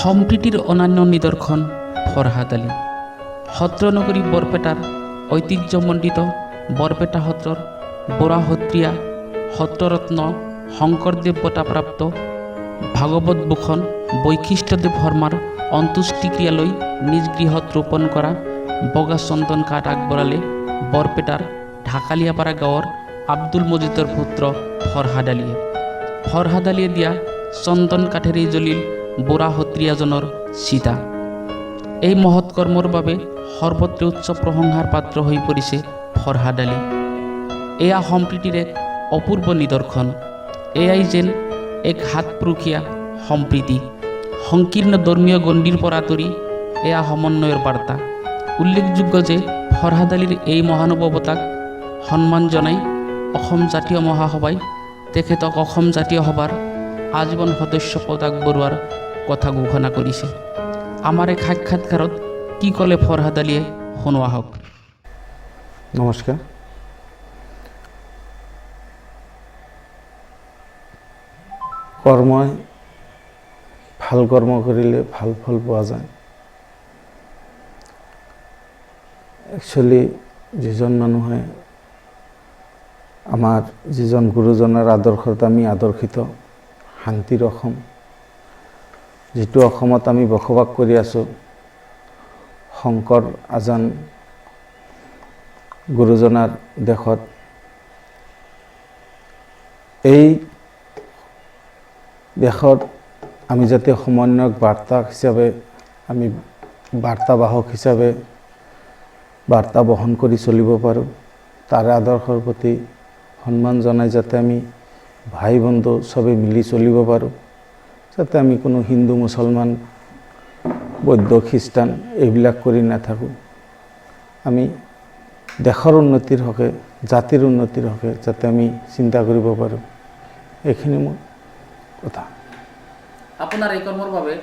সম্প্ৰীতিৰ অনন্য নিদৰ্শন ফৰহাদ আলী। সত্ৰনগৰী বৰপেটাৰ ঐতিহ্যমণ্ডিত বৰপেটা সত্ৰৰ বৰা সত্ৰীয়া সত্ৰৰত্ন শংকৰদেৱ বঁটাপ্ৰাপ্ত ভাগৱত ভূষণ বৈশিষ্ট্যদেৱ শৰ্মাৰ অন্ত্যেষ্টিক্ৰিয়ালৈ নিজ গৃহত ৰোপণ কৰা বগা চন্দন কাঠ আগবঢ়ালে বৰপেটাৰ ঢাকালিয়াপাৰা গাঁৱৰ আব্দুল মজিদৰ পুত্ৰ ফৰহাদ আলীয়ে। ফৰহাদ আলীয়ে দিয়া চন্দন কাঠেৰেই জ্বলিল বৰা সত্ৰীয়াজনৰ চিতা। এই মহৎ কৰ্মৰ বাবে সৰ্বত্ৰে উচ্চ প্ৰশংসাৰ পাত্ৰ হৈ পৰিছে ফৰহাদ আলী। এয়া সম্প্ৰীতিৰ এক অপূৰ্ব নিদৰ্শন। এয়াই যেন এক হাতপুৰুষীয়া সম্প্ৰীতি। সংকীৰ্ণ ধৰ্মীয় গণ্ডিৰ পৰা আঁতৰি এয়া সমন্বয়ৰ বাৰ্তা। উল্লেখযোগ্য যে ফৰহাদ আলীৰ এই মহানুভৱতাক সন্মান জনাই অসম জাতীয় মহাসভাই তেখেতক অসম জাতীয় সভাৰ আজীৱন সদস্য পদ আগবঢ়োৱাৰ কথা ঘোষণা কৰিছে। আমাৰ এক সাক্ষাৎকাৰত কি ক'লে ফৰহাদ আলীয়ে শুনোৱা হওক। নমস্কাৰ। কৰ্মই ভাল কৰ্ম কৰিলে ভাল ফল পোৱা যায়। একচুৱেলি যিজন মানুহে আমাৰ যিজন গুৰুজনাৰ আদৰ্শত আমি আদৰ্শিত, শান্তিৰ অসম, যিটো অসমত আমি বসবাস কৰি আছোঁ, শংকৰ আজান গুৰুজনাৰ দেশত, এই দেশত আমি যাতে সমন্বয়ক বাৰ্তা হিচাপে, আমি বাৰ্তাবাহক হিচাপে বাৰ্তা বহন কৰি চলিব পাৰোঁ, তাৰে আদৰ্শৰ প্ৰতি সন্মান জনাই যাতে আমি ভাই বন্ধু চবেই মিলি চলিব পাৰোঁ, যাতে আমি কোনো হিন্দু মুছলমান বৌদ্ধ খ্ৰীষ্টান এইবিলাক কৰি নাথাকোঁ, আমি দেশৰ উন্নতিৰ হকে, জাতিৰ উন্নতিৰ হকে যাতে আমি চিন্তা কৰিব পাৰোঁ, এইখিনি মোৰ কথা। আপোনাৰ এই কৰ্মৰ বাবে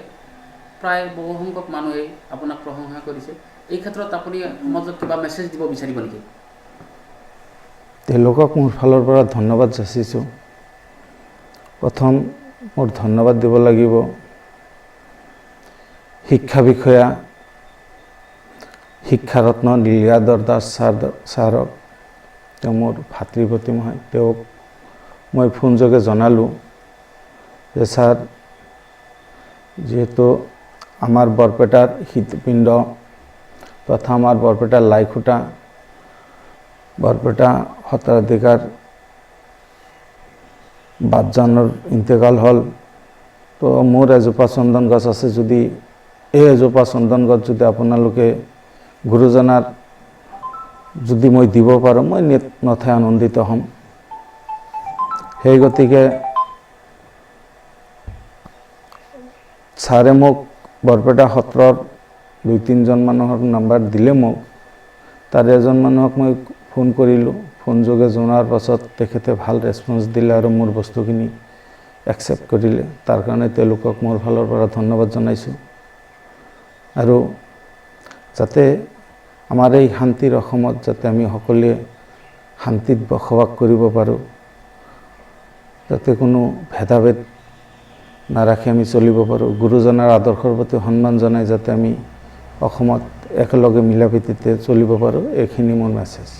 প্ৰায় বহু সংখ্যক মানুহে আপোনাক প্ৰশংসা কৰিছে। এই ক্ষেত্ৰত আপুনি সমাজক কিবা মেছেজ দিব বিচাৰিব নেকি? তেওঁলোকক মোৰ ফালৰ পৰা ধন্যবাদ যাচিছোঁ। প্ৰথম মোৰ ধন্যবাদ দিব লাগিব শিক্ষা বিষয়া শিক্ষাৰত্ন লীলাধৰ দাস ছাৰক। তেওঁ মোৰ ভাতৃপ্ৰতিম হয়। তেওঁক মই ফোনযোগে জনালোঁ যে ছাৰ, যিহেতু আমাৰ বৰপেটাৰ হৃদপিণ্ড তথা আমাৰ বৰপেটাৰ লাইখুটা, বৰপেটা সত্ৰাধিকাৰ বাপজানৰ ইন্তেকাল হ'ল, তো মোৰ এজোপা চন্দন গছ আছে, যদি এই এজোপা চন্দন গছ যদি আপোনালোকে গুৰুজনাৰ যদি মই দিব পাৰোঁ, মই নথৈ আনন্দিত হ'ম। সেই গতিকে ছাৰে মোক বৰপেটা সত্ৰৰ 2-3জন মানুহৰ নাম্বাৰ দিলে মোক। তাৰে এজন মানুহক মই ফোন কৰিলোঁ। ফোনযোগে জনোৱাৰ পাছত তেখেতে ভাল ৰেছপন্স দিলে আৰু মোৰ বস্তুখিনি একচেপ্ট কৰিলে। তাৰ কাৰণে তেওঁলোকক মোৰ ফালৰ পৰা ধন্যবাদ জনাইছোঁ। আৰু যাতে আমাৰ এই শান্তিৰ অসমত যাতে আমি সকলোৱে শান্তিত বসবাস কৰিব পাৰোঁ, যাতে কোনো ভেদাভেদ নাৰাখি আমি চলিব পাৰোঁ, গুৰুজনাৰ আদৰ্শৰ প্ৰতি সন্মান জনাই যাতে আমি অসমত একেলগে মিলা প্ৰীতিতে চলিব পাৰোঁ, এইখিনি মোৰ মেছেজ।